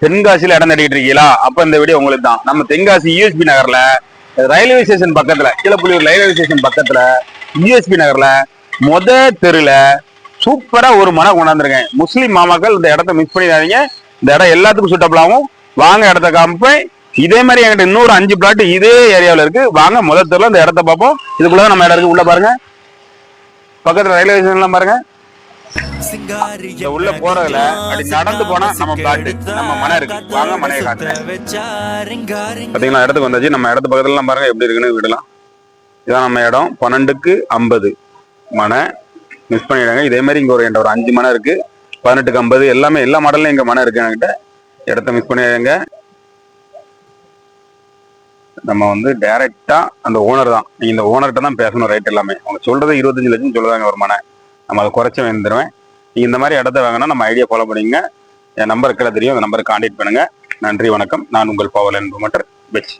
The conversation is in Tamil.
தென்காசியில இடம் தேடிட்டு இருக்கீங்களா? அப்ப இந்த வீடியோ உங்களுக்கு தான். நம்ம தென்காசி யூஎஸ்பி நகர்ல ரயில்வே ஸ்டேஷன் பக்கத்துல, கீழப்புலியூர் ரயில்வே ஸ்டேஷன் பக்கத்துல யூஎஸ்பி நகர்ல தெருல சூப்பரா ஒரு மனை கொண்டாந்துருக்கேன். முஸ்லீம் மாமாக்கள் இந்த இடத்த மிஸ் பண்ணிடாதீங்க. இந்த இடம் எல்லாத்துக்கும் சூட்டபிளாகும். வாங்க இடத்த காமிப்பேன். இதே மாதிரி என்கிட்ட இன்னொரு 5 பிளாட் இதே ஏரியாவில் இருக்கு. வாங்க முதல் தெருல இந்த இடத்த பார்ப்போம். இதுக்குள்ளதான் நம்ம இடம் இருக்கு. உள்ள பாருங்க, பக்கத்துல ரயில்வே ஸ்டேஷன்லாம் பாருங்க. உள்ள போறதுல அப்படி நடந்து போனா நம்ம பிளாட், நம்ம மனை இருக்கு. வாங்க மனையை காட்டுறேன். பாத்தீங்களா, இடத்துக்கு வந்தாச்சு. நம்ம இடத்து பக்கத்துல எல்லாம் பாருங்க எப்படி இருக்குன்னு விடலாம். இதான் நம்ம இடம். 12க்கு 50 மனை. மிஸ் பண்ணிடுறாங்க. இதே மாதிரி இங்க ஒரு 5 மனை இருக்கு. 18க்கு 50 எல்லாமே எல்லா மாடல்லையும் இங்க மனை இருக்கு. என்கிட்ட இடத்த மிஸ் பண்ணிடுறாங்க. நம்ம வந்து டைரக்டா அந்த ஓனர் தான். நீங்க இந்த ஓனர்கிட்ட தான் பேசணும். ரைட் எல்லாமே அவங்க சொல்றது 25 லட்சம் சொல்லுவாங்க ஒரு மனை. நம்ம அதை குறைச்சி வந்துடுவேன். நீங்க இந்த மாதிரி இடத்த வாங்கினா நம்ம ஐடியா ஃபாலோ பண்ணிங்க. என் நம்பருக்கு தெரியும். அந்த நம்பருக்கு கான்டாக்ட் பண்ணுங்க. நன்றி, வணக்கம். நான் உங்கள் பவல் என்பது மற்ற பெட்ஸ்.